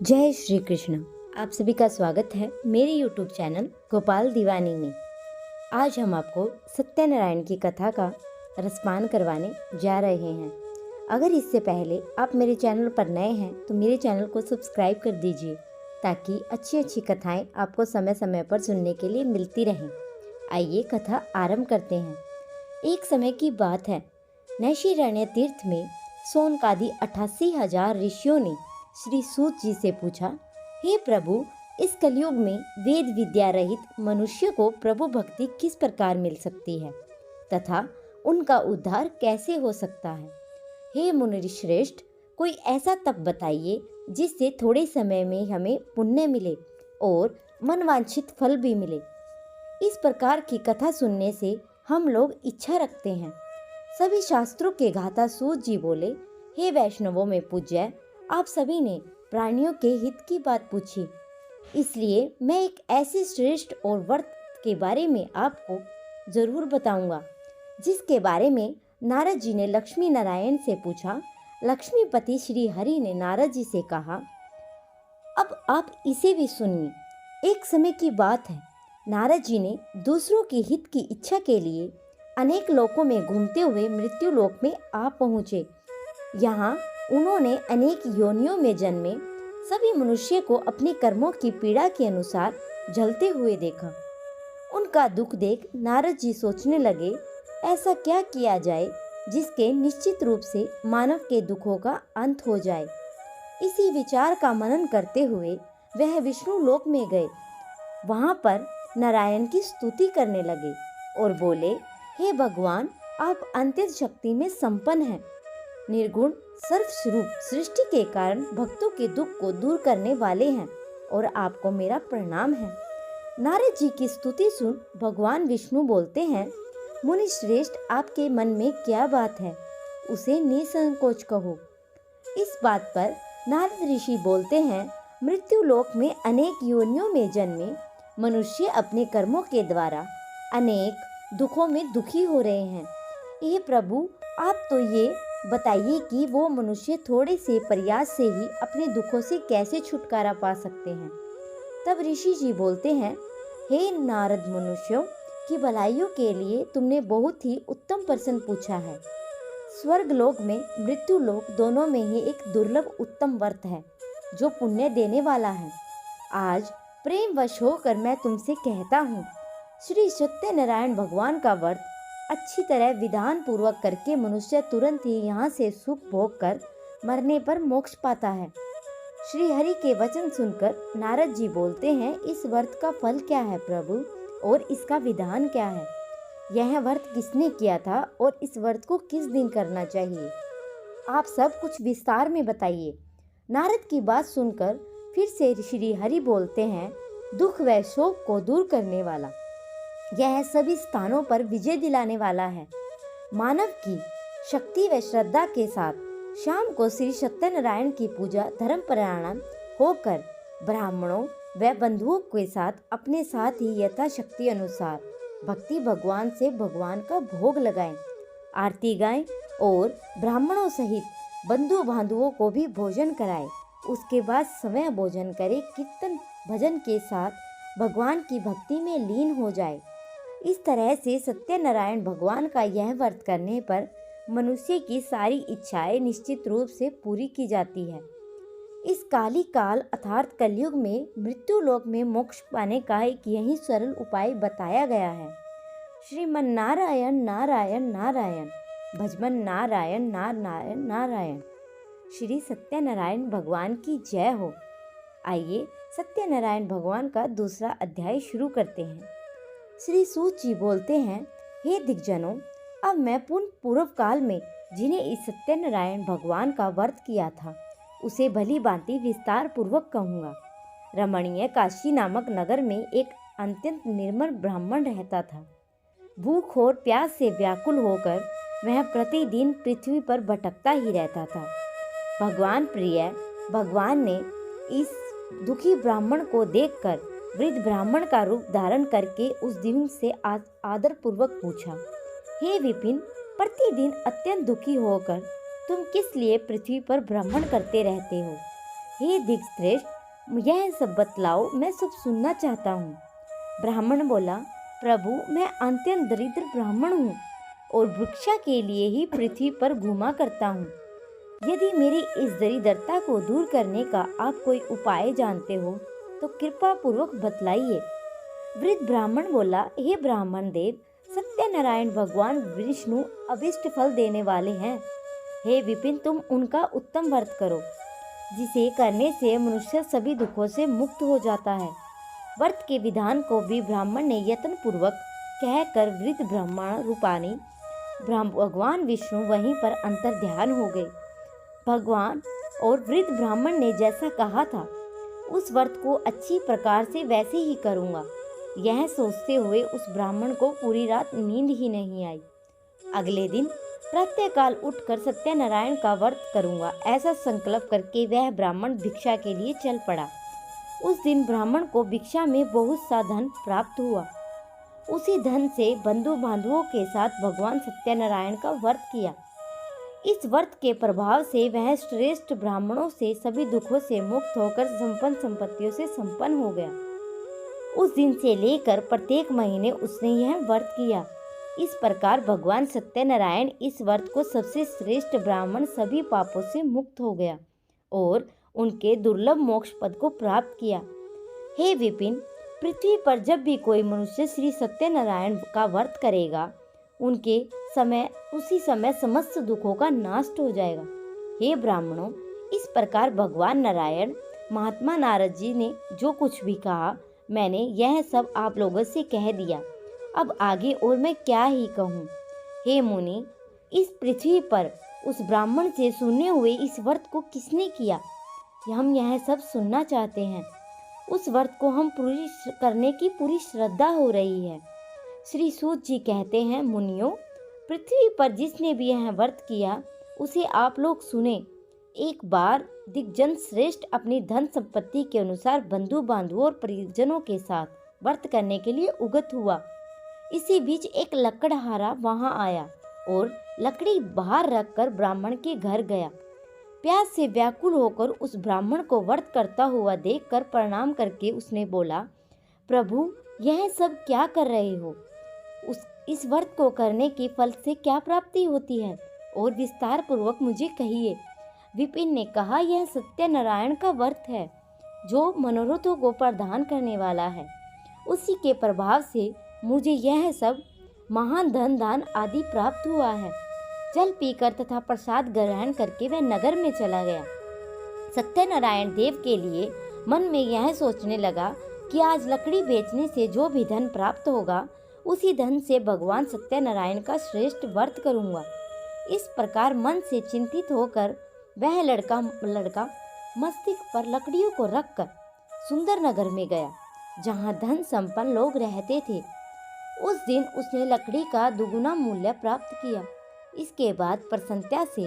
जय श्री कृष्ण। आप सभी का स्वागत है मेरे YouTube चैनल गोपाल दीवानी में। आज हम आपको सत्यनारायण की कथा का रसपान करवाने जा रहे हैं। अगर इससे पहले आप मेरे चैनल पर नए हैं तो मेरे चैनल को सब्सक्राइब कर दीजिए ताकि अच्छी अच्छी कथाएं आपको समय समय पर सुनने के लिए मिलती रहें। आइए कथा आरंभ करते हैं। एक समय की बात है, नैशिरण्य तीर्थ में सोनकादि 88,000 ऋषियों ने श्री सूत जी से पूछा, हे प्रभु, इस कलयुग में वेद विद्या रहित मनुष्य को प्रभु भक्ति किस प्रकार मिल सकती है तथा उनका उद्धार कैसे हो सकता है। हे मुनि श्रेष्ठ, कोई ऐसा तप बताइए जिससे थोड़े समय में हमें पुण्य मिले और मनवांछित फल भी मिले। इस प्रकार की कथा सुनने से हम लोग इच्छा रखते हैं। सभी शास्त्रों के गाता सूत जी बोले, हे वैष्णवों में पूज्य, आप सभी ने प्राणियों के हित की बात पूछी, इसलिए मैं एक ऐसे श्रेष्ठ और व्रत के बारे में आपको जरूर बताऊंगा जिसके बारे में नारद जी ने लक्ष्मी नारायण से पूछा। लक्ष्मीपति श्री हरि ने नारद जी से कहा, अब आप इसे भी सुनिए। एक समय की बात है, नारद जी ने दूसरों के हित की इच्छा के लिए अनेक लोकों में घूमते हुए मृत्यु लोक में आ पहुँचे। यहाँ उन्होंने अनेक योनियों में जन्मे सभी मनुष्य को अपने कर्मों की पीड़ा के अनुसार जलते हुए देखा। उनका दुख देख नारद जी सोचने लगे, ऐसा क्या किया जाए जिसके निश्चित रूप से मानव के दुखों का अंत हो जाए। इसी विचार का मनन करते हुए वह विष्णु लोक में गए। वहां पर नारायण की स्तुति करने लगे और बोले, हे भगवान, आप अत्यंत शक्ति में संपन्न हैं, निर्गुण सर्वस्वरूप, सृष्टि के कारण भक्तों के दुख को दूर करने वाले हैं और आपको मेरा प्रणाम है। नारद जी की स्तुति सुन भगवान विष्णु बोलते हैं, मुनि श्रेष्ठ, आपके मन में क्या बात है, उसे निसंकोच कहो। इस बात पर नारद ऋषि बोलते हैं, मृत्यु लोक में अनेक योनियों में जन्मे मनुष्य अपने कर्मों के द्वारा अनेक दुखों में दुखी हो रहे हैं। हे प्रभु, आप तो ये बताइए कि वो मनुष्य थोड़े से प्रयास से ही अपने दुखों से कैसे छुटकारा पा सकते हैं। तब ऋषि जी बोलते हैं, हे नारद, मनुष्यों की भलाइयों के लिए तुमने बहुत ही उत्तम प्रश्न पूछा है। स्वर्ग लोक में मृत्यु लोक दोनों में ही एक दुर्लभ उत्तम व्रत है जो पुण्य देने वाला है। आज प्रेम वश होकर मैं तुमसे कहता हूँ, श्री सत्यनारायण भगवान का व्रत अच्छी तरह विधान पूर्वक करके मनुष्य तुरंत ही यहाँ से सुख भोग कर मरने पर मोक्ष पाता है। श्री हरि के वचन सुनकर नारद जी बोलते हैं, इस व्रत का फल क्या है प्रभु और इसका विधान क्या है? यह व्रत किसने किया था और इस व्रत को किस दिन करना चाहिए? आप सब कुछ विस्तार में बताइए। नारद की बात सुनकर फिर से श्री हरि बोलते हैं, दुख व शोक को दूर करने वाला, यह सभी स्थानों पर विजय दिलाने वाला है। मानव की शक्ति व श्रद्धा के साथ शाम को श्री सत्यनारायण की पूजा धर्मपरायण होकर ब्राह्मणों व बंधुओं के साथ अपने साथ ही यथाशक्ति अनुसार भक्ति भगवान से भगवान का भोग लगाएं, आरती गाएं और ब्राह्मणों सहित बंधु बांधुओं को भी भोजन कराएं। उसके बाद समय भोजन करें, कीर्तन भजन के साथ भगवान की भक्ति में लीन हो जाए। इस तरह से सत्यनारायण भगवान का यह व्रत करने पर मनुष्य की सारी इच्छाएं निश्चित रूप से पूरी की जाती है। इस काली काल अर्थात कलयुग में मृत्यु लोक में मोक्ष पाने का एक यही सरल उपाय बताया गया है। श्रीमन नारायण नारायण नारायण, भजमन नारायण नारायण नारायण। श्री सत्यनारायण भगवान की जय हो। आइए सत्यनारायण भगवान का दूसरा अध्याय शुरू करते हैं। श्री सूत जी बोलते हैं, हे दिग्जनों, अब मैं पूर्व काल में जिन्हें इस सत्यनारायण भगवान का व्रत किया था उसे भली भांति विस्तार पूर्वक कहूँगा। रमणीय काशी नामक नगर में एक अत्यंत निर्मल ब्राह्मण रहता था। भूख और प्यास से व्याकुल होकर वह प्रतिदिन पृथ्वी पर भटकता ही रहता था। भगवान प्रिय भगवान ने इस दुखी ब्राह्मण को देखकर वृद्ध ब्राह्मण का रूप धारण करके उस दिन से आदर पूर्वक पूछा, हे विपिन, प्रतिदिन अत्यंत दुखी होकर तुम किस लिए पृथ्वी पर भ्रमण करते रहते हो? हे दिग्श्रेष्ठ, यह सब बतलाओ, मैं सब सुनना चाहता हूँ। ब्राह्मण बोला, प्रभु, मैं अत्यंत दरिद्र ब्राह्मण हूँ और भिक्षा के लिए ही पृथ्वी पर घूमा करता हूँ। यदि मेरी इस दरिद्रता को दूर करने का आप कोई उपाय जानते हो तो कृपा पूर्वक बतलाइए। वृद्ध ब्राह्मण बोला, हे ब्राह्मण देव, सत्यनारायण भगवान विष्णु अभिष्ट फल देने वाले हैं। हे विपिन, तुम उनका उत्तम व्रत करो, जिसे करने से मनुष्य सभी दुखों से मुक्त हो जाता है। व्रत के विधान को भी ब्राह्मण ने यत्न पूर्वक कहकर वृद्ध ब्राह्मण रूपानी भगवान विष्णु वहीं पर अंतर ध्यान हो गए। भगवान और वृद्ध ब्राह्मण ने जैसा कहा था उस व्रत को अच्छी प्रकार से वैसे ही करूँगा, यह सोचते हुए उस ब्राह्मण को पूरी रात नींद ही नहीं आई। अगले दिन प्रातःकाल उठकर सत्यनारायण का व्रत करूँगा, ऐसा संकल्प करके वह ब्राह्मण भिक्षा के लिए चल पड़ा। उस दिन ब्राह्मण को भिक्षा में बहुत सा धन प्राप्त हुआ। उसी धन से बंधु बांधवों के साथ भगवान सत्यनारायण का व्रत किया। इस व्रत के प्रभाव से वह श्रेष्ठ ब्राह्मणों से सभी दुखों से मुक्त होकर संपन्न संपत्तियों से संपन्न हो गया। उस दिन से लेकर प्रत्येक महीने उसने यह व्रत किया। इस प्रकार भगवान सत्यनारायण इस व्रत को सबसे श्रेष्ठ ब्राह्मण सभी पापों से मुक्त हो गया और उनके दुर्लभ मोक्ष पद को प्राप्त किया। हे विपिन, पृथ्वी पर जब भी कोई मनुष्य श्री सत्यनारायण का व्रत करेगा, उसी समय समस्त दुखों का नाश हो जाएगा। हे ब्राह्मणों, इस प्रकार भगवान नारायण महात्मा नारद जी ने जो कुछ भी कहा, मैंने यह सब आप लोगों से कह दिया। अब आगे और मैं क्या ही कहूँ। हे मुनि, इस पृथ्वी पर उस ब्राह्मण से सुने हुए इस व्रत को किसने किया, हम यह सब सुनना चाहते हैं। उस व्रत को हम पूरी करने की पूरी श्रद्धा हो रही है। श्री सूत जी कहते हैं, मुनियों, पृथ्वी पर जिसने भी यह व्रत किया उसे आप लोग सुने। एक बार दिग्जन श्रेष्ठ अपनी धन संपत्ति के अनुसार बंधु बांधवों और परिजनों के साथ व्रत करने के लिए उगत हुआ। इसी बीच एक लकड़हारा वहां आया और लकड़ी बाहर रखकर ब्राह्मण के घर गया। प्यास से व्याकुल होकर उस ब्राह्मण को व्रत करता हुआ देखकर प्रणाम करके उसने बोला, प्रभु, यह सब क्या कर रहे हो? इस व्रत को करने के फल से क्या प्राप्ति होती है और विस्तार पूर्वक मुझे कहिए। विपिन ने कहा, यह सत्यनारायण का व्रत है जो मनोरथों को प्रदान करने वाला है। उसी के प्रभाव से मुझे यह सब महान धन दान आदि प्राप्त हुआ है। जल पीकर तथा प्रसाद ग्रहण करके वह नगर में चला गया। सत्यनारायण देव के लिए मन में यह सोचने लगा कि आज लकड़ी बेचने से जो भी धन प्राप्त होगा उसी धन से भगवान सत्यनारायण का श्रेष्ठ व्रत करूंगा। इस प्रकार मन से चिंतित होकर वह लड़का मस्तिष्क पर लकड़ियों को रखकर सुंदर नगर में गया, जहां धन संपन्न लोग रहते थे। उस दिन उसने लकड़ी का दुगुना मूल्य प्राप्त किया। इसके बाद प्रसन्नता से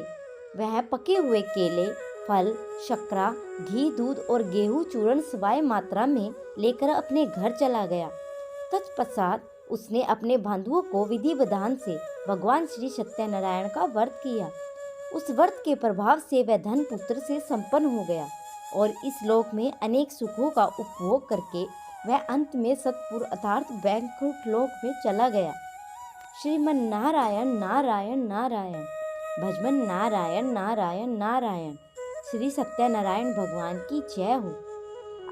वह पके हुए केले, फल, शर्करा, घी, दूध और गेहूं चूर्ण सवाय मात्रा में लेकर अपने घर चला गया। तत्पश्चात उसने अपने बंधुओं को विधि विधान से भगवान श्री सत्यनारायण का व्रत किया। उस व्रत के प्रभाव से वह धन पुत्र से संपन्न हो गया और इस लोक में अनेक सुखों का उपभोग करके वह अंत में सतपुर अर्थात वैकुंठ लोक में चला गया। श्रीमन नारायण नारायण नारायण, भजमन नारायण नारायण नारायण। श्री सत्यनारायण भगवान की जय हो।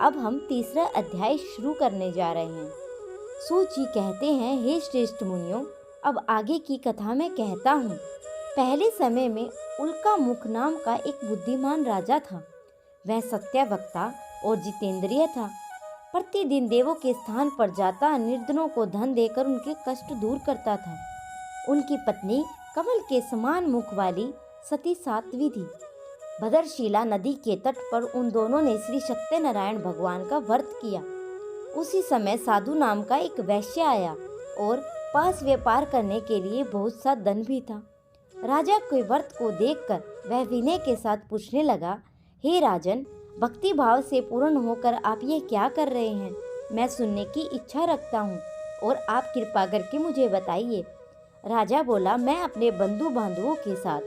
अब हम तीसरा अध्याय शुरू करने जा रहे हैं। सूत जी कहते हैं, हे श्रेष्ठ मुनियों, अब आगे की कथा मैं कहता हूँ। पहले समय में उल्का मुख नाम का एक बुद्धिमान राजा था। वह सत्यवक्ता और जितेंद्रिय था। प्रतिदिन देवों के स्थान पर जाता, निर्धनों को धन देकर उनके कष्ट दूर करता था। उनकी पत्नी कमल के समान मुख वाली सती साध्वी थी। भद्रशिला नदी के तट पर उन दोनों ने श्री सत्यनारायण भगवान का व्रत किया। उसी समय साधु नाम का एक वैश्य आया और पास व्यापार करने के लिए बहुत सा धन भी था। राजा के व्रत को देखकर वह विनय के साथ पूछने लगा, हे राजन, भक्ति भाव से पूर्ण होकर आप ये क्या कर रहे हैं? मैं सुनने की इच्छा रखता हूँ और आप कृपा करके मुझे बताइए। राजा बोला, मैं अपने बंधु बांधवों के साथ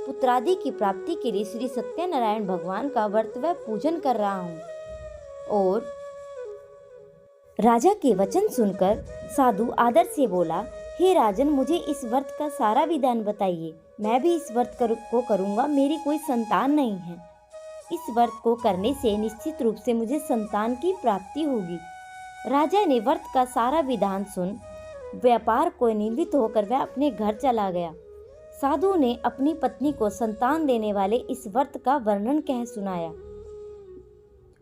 पुत्रादि की प्राप्ति के लिए श्री सत्यनारायण भगवान का व्रत व पूजन कर रहा हूँ। और राजा के वचन सुनकर साधु आदर से बोला, हे राजन, मुझे इस व्रत का सारा विधान बताइए। मैं भी इस व्रत को करूँगा। मेरी कोई संतान नहीं है। इस व्रत को करने से निश्चित रूप से मुझे संतान की प्राप्ति होगी। राजा ने व्रत का सारा विधान सुन व्यापार को निवृत्त होकर वह अपने घर चला गया। साधु ने अपनी पत्नी को संतान देने वाले इस व्रत का वर्णन कह सुनाया।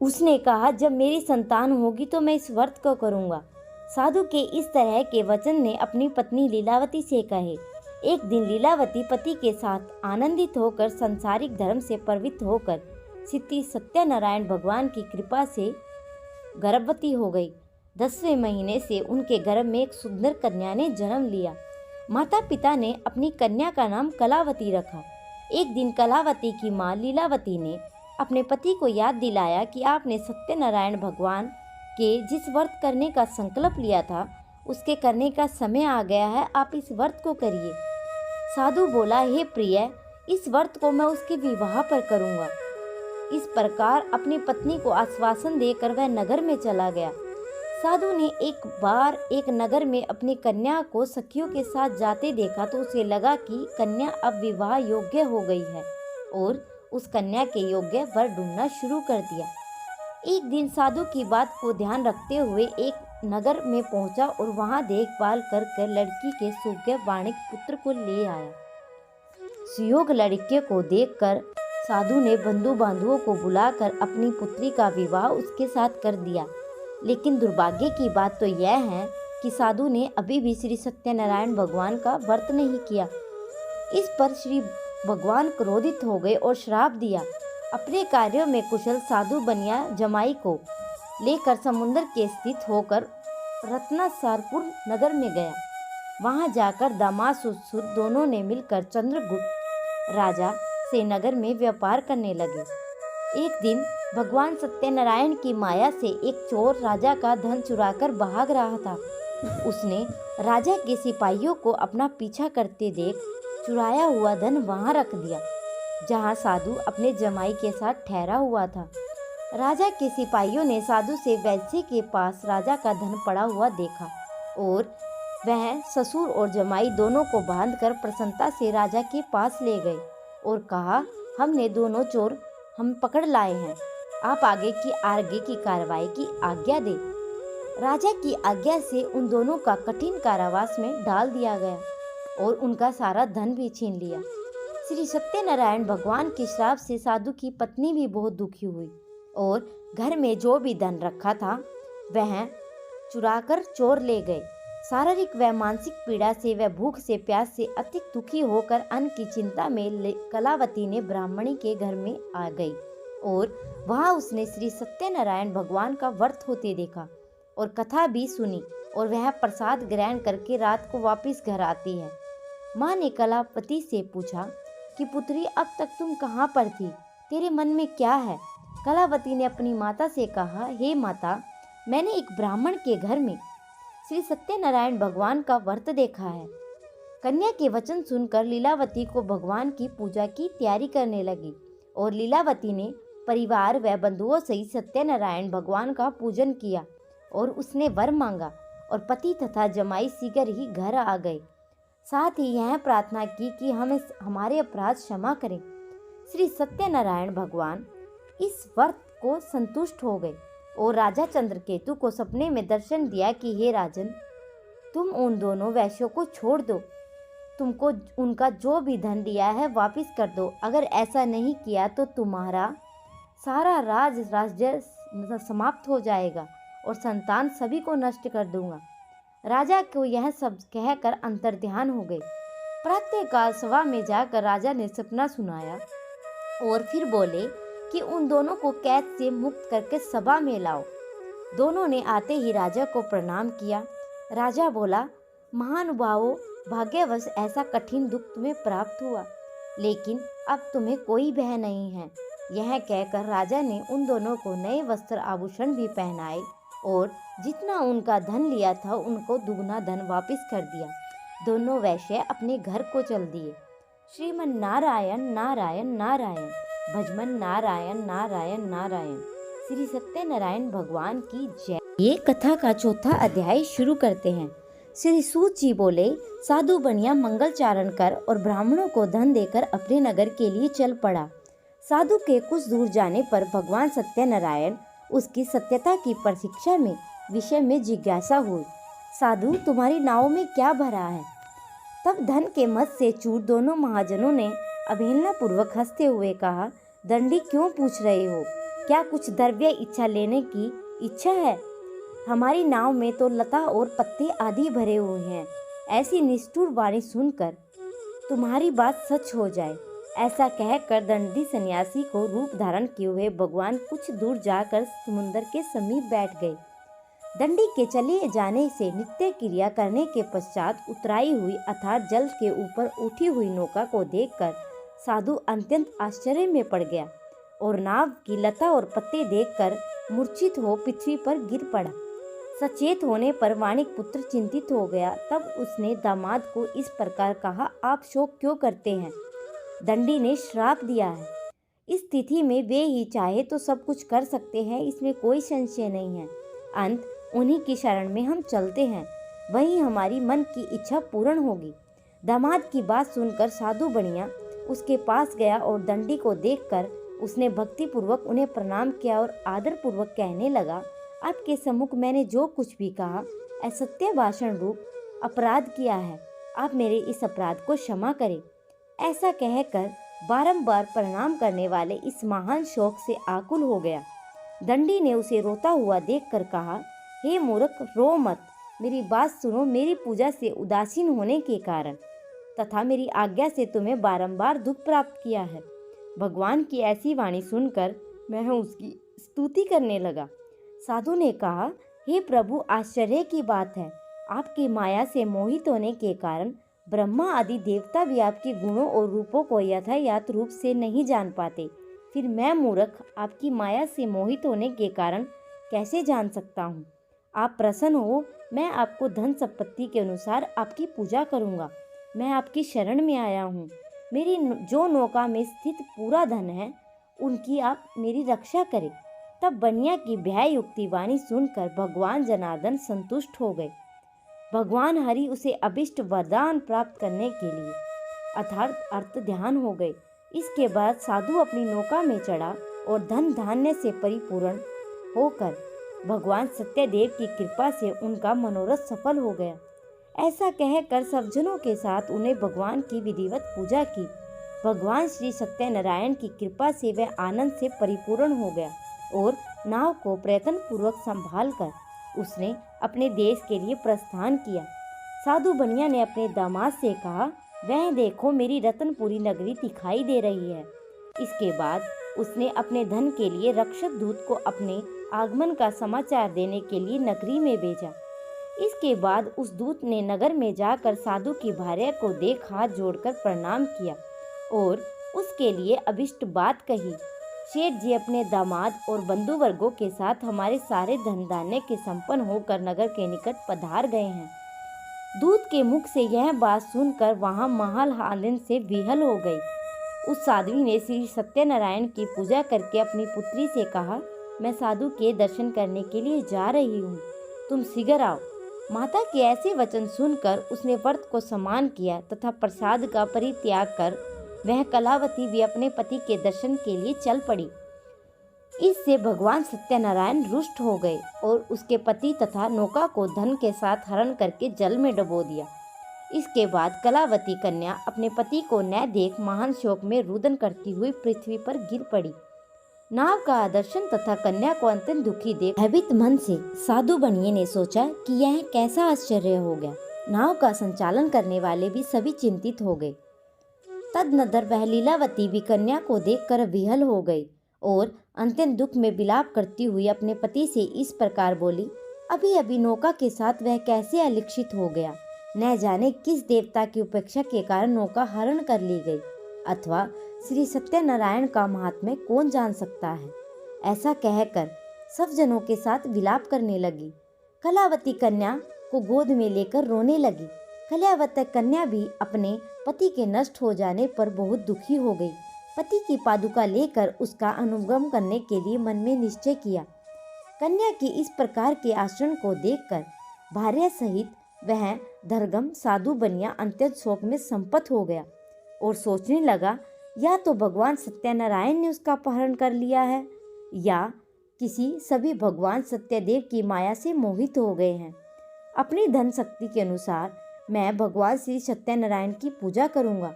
उसने कहा, जब मेरी संतान होगी तो मैं इस व्रत को करूँगा। साधु के इस तरह के वचन ने अपनी पत्नी लीलावती से कहे। एक दिन लीलावती पति के साथ आनंदित होकर सांसारिक धर्म से प्रवृत्त होकर श्री सत्यनारायण भगवान की कृपा से गर्भवती हो गई। 10वें महीने से उनके गर्भ में एक सुंदर कन्या ने जन्म लिया। माता पिता ने अपनी कन्या का नाम कलावती रखा। एक दिन कलावती की माँ लीलावती ने अपने पति को याद दिलाया कि आपने सत्यनारायण भगवान के जिस व्रत करने का संकल्प लिया था उसके करने का समय आ गया है, आप इस व्रत को करिए। साधु बोला, हे प्रिय, इस व्रत को मैं उसके विवाह पर करूँगा। इस प्रकार अपनी पत्नी को आश्वासन देकर वह नगर में चला गया। साधु ने एक बार एक नगर में अपनी कन्या को सखियों के साथ जाते देखा तो उसे लगा कि कन्या अब विवाह योग्य हो गई है और उस कन्या के योग्य वर ढूंढना शुरू कर दिया। एक दिन साधु की बात को ध्यान रखते हुए एक नगर में पहुंचा और वहां देखभाल कर लड़की के सुयोग्य वाणिक पुत्र को ले आया। सुयोग लड़के को देखकर साधु ने बंधु बांधुओं को बुलाकर अपनी पुत्री का विवाह उसके साथ कर दिया। लेकिन दुर्भाग्य की बात तो यह है कि साधु ने अभी भी श्री सत्यनारायण भगवान का व्रत नहीं किया। इस पर श्री भगवान क्रोधित हो गए और श्राप दिया। अपने कार्यों में कुशल साधु बनिया जमाई को लेकर समुद्र के स्थित होकर रत्नासारपुर नगर में गया। वहां जाकर दामाद सुत दोनों ने मिलकर चंद्रगुप्त राजा से नगर में व्यापार करने लगे। एक दिन भगवान सत्यनारायण की माया से एक चोर राजा का धन चुराकर भाग रहा था। उसने राजा के सिपाहियों को अपना पीछा करते देख चुराया हुआ धन वहां रख दिया जहां साधु अपने जमाई के साथ ठहरा हुआ था। राजा के सिपाहियों ने साधु से वैश्य के पास राजा का धन पड़ा हुआ देखा और वह ससुर और जमाई दोनों को बांधकर प्रसन्नता से राजा के पास ले गए और कहा, हमने दोनों चोर हम पकड़ लाए हैं, आप आगे की कार्रवाई की आज्ञा दे। राजा की आज्ञा से उन दोनों का कठिन कारावास में डाल दिया गया और उनका सारा धन भी छीन लिया। श्री सत्यनारायण भगवान के श्राप से साधु की पत्नी भी बहुत दुखी हुई और घर में जो भी धन रखा था वह चुराकर चोर ले गए। शारीरिक व मानसिक पीड़ा से व भूख से प्यास से अति दुखी होकर अन्न की चिंता में कलावती ने ब्राह्मणी के घर में आ गई और वहां उसने श्री सत्यनारायण भगवान का व्रत होते देखा और कथा भी सुनी और वह प्रसाद ग्रहण करके रात को वापस घर आती है। माँ ने कलावती से पूछा कि पुत्री, अब तक तुम कहाँ पर थी? तेरे मन में क्या है? कलावती ने अपनी माता से कहा, हे माता, मैंने एक ब्राह्मण के घर में श्री सत्यनारायण भगवान का व्रत देखा है। कन्या के वचन सुनकर लीलावती को भगवान की पूजा की तैयारी करने लगी और लीलावती ने परिवार व बंधुओं सहित सत्यनारायण भगवान का पूजन किया और उसने वर मांगा और पति तथा जमाई शीघ्र ही घर आ गए। साथ ही यह प्रार्थना की कि हमें हमारे अपराध क्षमा करें। श्री सत्यनारायण भगवान इस व्रत को संतुष्ट हो गए और राजा चंद्रकेतु को सपने में दर्शन दिया कि हे राजन, तुम उन दोनों वैश्यों को छोड़ दो, तुमको उनका जो भी धन दिया है वापस कर दो। अगर ऐसा नहीं किया तो तुम्हारा सारा राज्य समाप्त हो जाएगा और संतान सभी को नष्ट कर दूंगा। राजा को यह सब कहकर अंतर्ध्यान हो गए। प्रातःकाल सभा में जाकर राजा ने सपना सुनाया और फिर बोले कि उन दोनों को कैद से मुक्त करके सभा में लाओ। दोनों ने आते ही राजा को प्रणाम किया। राजा बोला, महानुभावों, भाग्यवश ऐसा कठिन दुख तुम्हें प्राप्त हुआ, लेकिन अब तुम्हें कोई भय नहीं है। यह कहकर राजा ने उन दोनों को नए वस्त्र आभूषण भी पहनाए और जितना उनका धन लिया था उनको दुगना धन वापस कर दिया। दोनों वैश्य अपने घर को चल दिए। श्रीमन नारायण नारायण नारायण, भजमन नारायण नारायण नारायण। श्री सत्यनारायण भगवान की जय। ये कथा का चौथा अध्याय शुरू करते हैं। श्री सूत जी बोले, साधु बनिया मंगलचारण कर और ब्राह्मणों को धन देकर अपने नगर के लिए चल पड़ा। साधु के कुछ दूर जाने पर भगवान सत्यनारायण उसकी सत्यता की परीक्षा में विषय में जिज्ञासा हुई। साधु, तुम्हारी नाव में क्या भरा है? तब धन के मद से चूर दोनों महाजनों ने अवहेलना पूर्वक हंसते हुए कहा, दंडी क्यों पूछ रहे हो? क्या कुछ द्रव्य इच्छा लेने की इच्छा है? हमारी नाव में तो लता और पत्ते आदि भरे हुए हैं। ऐसी निष्ठुर वाणी सुनकर तुम्हारी बात सच हो जाए। ऐसा कहकर दंडी सन्यासी को रूप धारण किए हुए भगवान कुछ दूर जाकर समुद्र के समीप बैठ गए। दंडी के चले जाने से नित्य क्रिया करने के पश्चात उतराई हुई अर्थात जल के ऊपर उठी हुई नौका को देखकर साधु अत्यंत आश्चर्य में पड़ गया और नाव की लता और पत्ते देखकर मूर्छित हो पृथ्वी पर गिर पड़ा। सचेत होने पर वाणिक पुत्र चिंतित हो गया। तब उसने दामाद को इस प्रकार कहा, आप शोक क्यों करते हैं? दंडी ने श्राप दिया है। इस स्थिति में वे ही चाहे तो सब कुछ कर सकते हैं, इसमें कोई संशय नहीं है। अंत उन्हीं की शरण में हम चलते हैं, वही हमारी मन की इच्छा पूर्ण होगी। दामाद की बात सुनकर साधु बनिया उसके पास गया और दंडी को देखकर उसने भक्तिपूर्वक उन्हें प्रणाम किया और आदरपूर्वक कहने लगा, आपके सम्मुख मैंने जो कुछ भी कहा असत्य भाषण रूप अपराध किया है। आप मेरे इस अपराध को क्षमा करें। ऐसा कहकर बारंबार प्रणाम करने वाले इस महान शोक से आकुल हो गया। दंडी ने उसे रोता हुआ देखकर कहा, हे मूर्ख, रो मत, मेरी बात सुनो। मेरी पूजा से उदासीन होने के कारण तथा मेरी आज्ञा से तुम्हें बारंबार दुख प्राप्त किया है। भगवान की ऐसी वाणी सुनकर मैं उसकी स्तुति करने लगा। साधु ने कहा, हे प्रभु, आश्चर्य की बात है, आपकी माया से मोहित होने के कारण ब्रह्मा आदि देवता भी आपके गुणों और रूपों को यथायथ रूप से नहीं जान पाते। फिर मैं मूर्ख आपकी माया से मोहित होने के कारण कैसे जान सकता हूँ? आप प्रसन्न हो, मैं आपको धन संपत्ति के अनुसार आपकी पूजा करूँगा। मैं आपकी शरण में आया हूँ। मेरी जो नौका में स्थित पूरा धन है, उनकी आप मेरी रक्षा करें। तब बनिया की भय युक्ति वाणी सुनकर भगवान जनार्दन संतुष्ट हो गए। भगवान हरि उसे अभिष्ट वरदान प्राप्त करने के लिए अर्थात अर्थ ध्यान हो गए। इसके बाद साधु अपनी नौका में चढ़ा और धन धान्य से परिपूर्ण होकर भगवान सत्यदेव की कृपा से उनका मनोरथ सफल हो गया। ऐसा कहकर सब जनों के साथ उन्हें भगवान की विधिवत पूजा की। भगवान श्री सत्यनारायण की कृपा से वह आनंद से परिपूर्ण हो गया और नाव को प्रयत्न पूर्वक संभाल कर उसने अपने देश के लिए प्रस्थान किया। साधु बनिया ने अपने दामाद से कहा, वह देखो, मेरी रतनपुरी नगरी दिखाई दे रही है। इसके बाद उसने अपने धन के लिए रक्षक दूत को अपने आगमन का समाचार देने के लिए नगरी में भेजा। इसके बाद उस दूत ने नगर में जाकर साधु की भार्या को देख हाथ जोड़कर प्रणाम किया और उसके लिए अभिष्ट बात कही। शेठ जी अपने दामाद और बंधु वर्गों के साथ हमारे सारे धन धान्य के संपन्न होकर नगर के निकट पधार गए हैं। दूत के मुख से यह बात सुनकर वहां महल आनंद से विहल हो गई। उस साध्वी ने श्री सत्यनारायण की पूजा करके अपनी पुत्री से कहा, मैं साधु के दर्शन करने के लिए जा रही हूँ, तुम शीघ्र आओ। माता के ऐसे वचन सुनकर उसने व्रत को सम्मान किया तथा प्रसाद का परित्याग कर वह कलावती भी अपने पति के दर्शन के लिए चल पड़ी। इससे भगवान सत्यनारायण रुष्ट हो गए और उसके पति तथा नौका को धन के साथ हरण करके जल में डुबो दिया। इसके बाद कलावती कन्या अपने पति को न देख महान शोक में रुदन करती हुई पृथ्वी पर गिर पड़ी। नाव का आदर्शन तथा कन्या को अत्यंत दुखी देख भयभीत मन से साधु बनिए ने सोचा कि यह कैसा आश्चर्य हो गया। नाव का संचालन करने वाले भी सभी चिंतित हो गए। तदनंतर वह लीलावती भी कन्या को देखकर विहल हो गई और अत्यंत दुख में विलाप करती हुई अपने पति से इस प्रकार बोली, अभी अभी नौका के साथ वह कैसे अलिक्षित हो गया। न जाने किस देवता की उपेक्षा के कारण नौका हरण कर ली गई, अथवा श्री सत्यनारायण का महात्म्य कौन जान सकता है। ऐसा कहकर सब जनों के साथ विलाप करने लगी। कलावती कन्या को गोद में लेकर रोने लगी। कल्यावती कन्या भी अपने पति के नष्ट हो जाने पर बहुत दुखी हो गई। पति की पादुका लेकर उसका अनुगमन करने के लिए मन में निश्चय किया। कन्या की इस प्रकार के आचरण को देखकर भार्या सहित वह धर्मगम साधु बनिया अत्यंत शोक में संपत हो गया और सोचने लगा, या तो भगवान सत्यनारायण ने उसका अपहरण कर लिया है या सभी भगवान सत्यदेव की माया से मोहित हो गए हैं। अपनी धन शक्ति के अनुसार मैं भगवान श्री सत्यनारायण की पूजा करूंगा।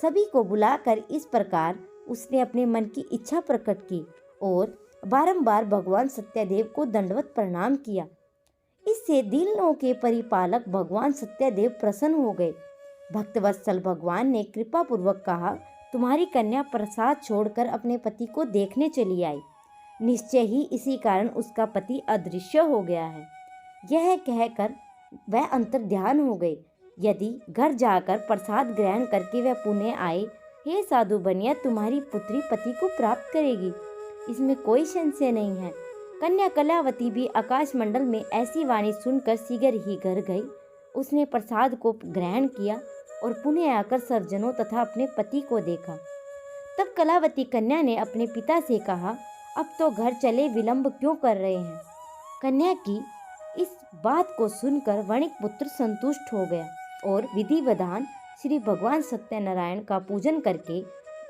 सभी को बुलाकर इस प्रकार उसने अपने मन की इच्छा प्रकट की और बारंबार भगवान सत्यदेव को दंडवत प्रणाम किया। इससे दिलों के परिपालक भगवान सत्यदेव प्रसन्न हो गए। भक्तवत्सल भगवान ने कृपा पूर्वक कहा, तुम्हारी कन्या प्रसाद छोड़कर अपने पति को देखने चली आई। निश्चय ही इसी कारण उसका पति अदृश्य हो गया है। यह कहकर वह अंतर्ध्यान हो गई। यदि घर जाकर प्रसाद ग्रहण करके वह पुनः आए, हे साधु बनिया, तुम्हारी पुत्री पति को प्राप्त करेगी, इसमें कोई संशय नहीं है। कन्या कल्यावती भी आकाश मंडल में ऐसी वाणी सुनकर शीघ्र ही घर गई। उसने प्रसाद को ग्रहण किया और पुनः आकर सर्वजनों तथा अपने पति को देखा। तब कलावती कन्या ने अपने पिता से कहा, अब तो घर चले, विलंब क्यों कर रहे हैं। कन्या की इस बात को सुनकर वणिक पुत्र संतुष्ट हो गया और विधि विधान श्री भगवान सत्यनारायण का पूजन करके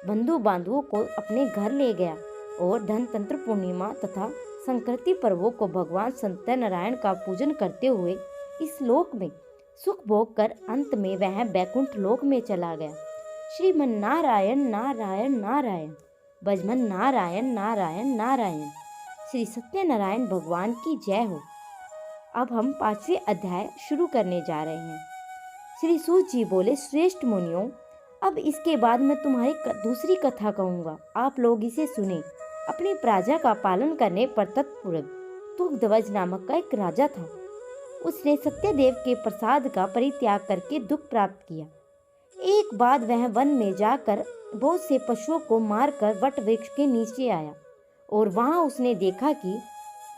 बंधु बांधवों को अपने घर ले गया और धनतंत्र पूर्णिमा तथा संक्रांति पर्वों को भगवान सत्यनारायण का पूजन करते हुए इस लोक में सुख भोग कर अंत में वह बैकुंठ लोक में चला गया। श्रीमन नारायण नारायण नारायण, भजमन नारायण नारायण नारायण। श्री सत्यनारायण भगवान की जय हो। अब हम 5वें अध्याय शुरू करने जा रहे हैं। श्री सूत जी बोले, श्रेष्ठ मुनियों, अब इसके बाद मैं तुम्हारी दूसरी कथा कहूँगा, आप लोग इसे सुने। अपनी प्रजा का पालन करने पर तत्पूर्व तुग्धवज नामक का एक राजा था। उसने सत्यदेव के प्रसाद का परित्याग करके दुख प्राप्त किया। एक बाद वह वन में जाकर बहुत से पशुओं को मारकर वट वृक्ष के नीचे आया और वहां उसने देखा कि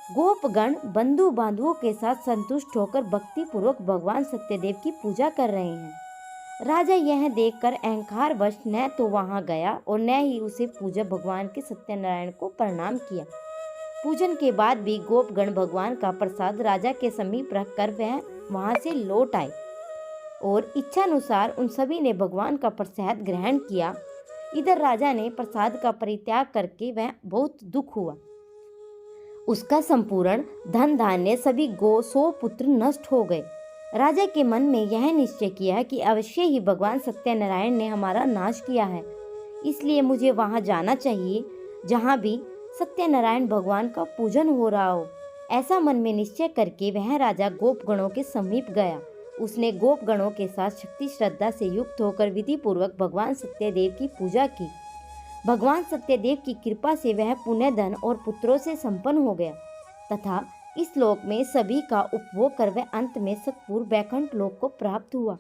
गोपगण बंधु बांधवों के साथ संतुष्ट होकर भक्ति पूर्वक भगवान सत्यदेव की पूजा कर रहे हैं। राजा यह देखकर अहंकारवश न तो वहां गया और न ही उसे पूजा भगवान के सत्यनारायण को प्रणाम किया। पूजन के बाद भी गोपगण भगवान का प्रसाद राजा के समीप रखकर वह वहां से लौट आए और इच्छानुसार उन सभी ने भगवान का प्रसाद ग्रहण किया। इधर राजा ने प्रसाद का परित्याग करके वह बहुत दुख हुआ। उसका संपूर्ण धन धान्य सभी 100 पुत्र नष्ट हो गए। राजा के मन में यह निश्चय किया कि अवश्य ही भगवान सत्यनारायण ने हमारा नाश किया है, इसलिए मुझे वहां जाना चाहिए जहां भी सत्यनारायण भगवान का पूजन हो रहा हो। ऐसा मन में निश्चय करके वह राजा गोपगणों के समीप गया। उसने गोपगणों के साथ शक्ति श्रद्धा से युक्त होकर विधि पूर्वक भगवान सत्यदेव की पूजा की। भगवान सत्यदेव की कृपा से वह पुण्य धन और पुत्रों से संपन्न हो गया तथा इस लोक में सभी का उपभोग कर वह अंत में सतपुर बैकुंठ लोक को प्राप्त हुआ।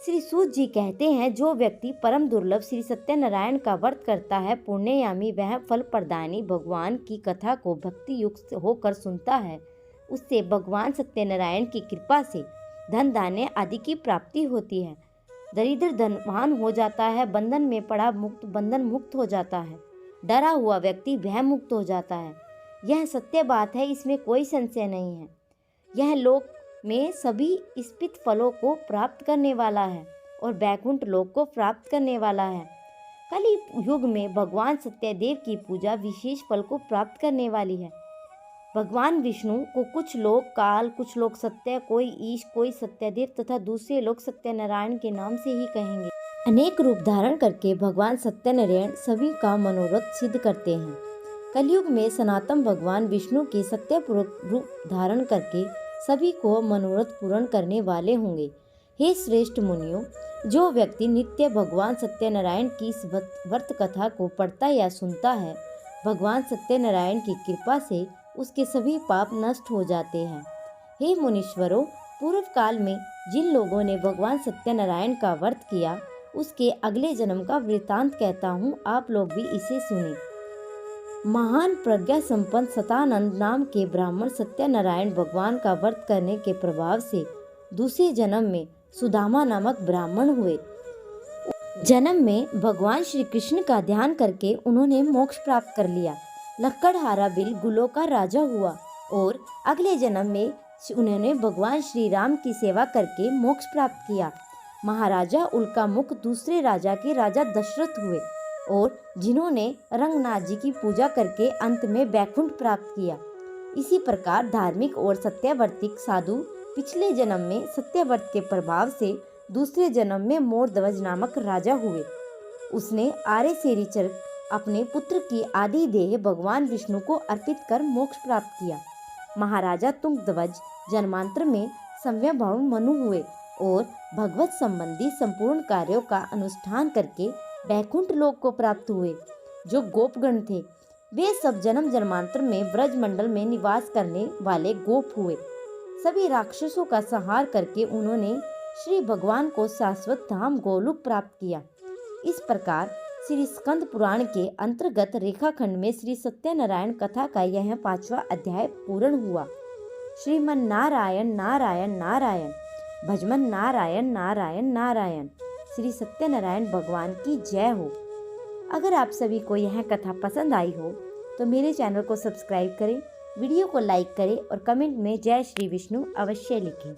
श्री सूत जी कहते हैं, जो व्यक्ति परम दुर्लभ श्री सत्यनारायण का व्रत करता है, पुण्ययामी, वह फल प्रदानी भगवान की कथा को भक्ति युक्त होकर सुनता है, उससे भगवान सत्यनारायण की कृपा से धन धान्य आदि की प्राप्ति होती है। दरिद्र धनवान हो जाता है, बंधन में पड़ा बंधन मुक्त हो जाता है, डरा हुआ व्यक्ति भय मुक्त हो जाता है। यह सत्य बात है, इसमें कोई संशय नहीं है। यह लोक में सभी इष्टित फलों को प्राप्त करने वाला है और बैकुंठ लोक को प्राप्त करने वाला है। कलि युग में भगवान सत्यदेव की पूजा विशेष फल को प्राप्त करने वाली है। भगवान विष्णु को कुछ लोग काल, कुछ लोग सत्य, कोई ईश, कोई सत्यदेव तथा दूसरे लोग सत्यनारायण के नाम से ही कहेंगे। अनेक रूप धारण करके भगवान सत्यनारायण सभी का मनोरथ सिद्ध करते हैं। कलयुग में सनातन भगवान विष्णु के सत्यपूर्वक रूप धारण करके सभी को मनोरथ पूर्ण करने वाले होंगे। हे श्रेष्ठ मुनियों, जो व्यक्ति नित्य भगवान सत्यनारायण की इस व्रत कथा को पढ़ता या सुनता है, भगवान सत्यनारायण की कृपा से उसके सभी पाप नष्ट हो जाते हैं। हे मुनीश्वरों, पूर्व काल में जिन लोगों ने भगवान सत्यनारायण का व्रत किया, उसके अगले जन्म का वृतांत कहता हूँ, आप लोग भी इसे सुने। महान प्रज्ञा संपन्न सतानंद नाम के ब्राह्मण सत्यनारायण भगवान का व्रत करने के प्रभाव से दूसरे जन्म में सुदामा नामक ब्राह्मण हुए। जन्म में भगवान श्री कृष्ण का ध्यान करके उन्होंने मोक्ष प्राप्त कर लिया। लक्कड़हारा बिल गुलों का राजा हुआ और अगले जन्म में उन्होंने भगवान श्री राम की सेवा करके मोक्ष प्राप्त किया। महाराजा उल्का मुख दूसरे राजा के राजा दशरथ हुए और जिन्होंने रंगनाथ जी की पूजा करके अंत में बैकुंठ प्राप्त किया। इसी प्रकार धार्मिक और सत्यावर्तिक साधु पिछले जन्म में सत्यव्रत के प्रभाव से दूसरे जन्म में मोरध्वज नामक राजा हुए। उसने आर्यसेरी चरित अपने पुत्र की आदि देह भगवान विष्णु को अर्पित कर मोक्ष प्राप्त किया। महाराजा तुंगध्वज जन्मांतर में संव्यभाव मनु हुए और भगवत संबंधी संपूर्ण कार्यों का अनुष्ठान करके बैकुंठ लोक को प्राप्त हुए। जो गोपगण थे वे सब जन्म जन्मांतर में ब्रज मंडल में निवास करने वाले गोप हुए। सभी राक्षसों का संहार करके उन्होंने श्री भगवान को शाश्वत धाम गोलोक प्राप्त किया। इस प्रकार श्री स्कंद पुराण के अंतर्गत रेखाखंड में श्री सत्यनारायण कथा का यह 5वां अध्याय पूर्ण हुआ। श्रीमन नारायण नारायण नारायण, भजमन नारायण नारायण नारायण। श्री सत्यनारायण भगवान की जय हो। अगर आप सभी को यह कथा पसंद आई हो तो मेरे चैनल को सब्सक्राइब करें, वीडियो को लाइक करें और कमेंट में जय श्री विष्णु अवश्य लिखें।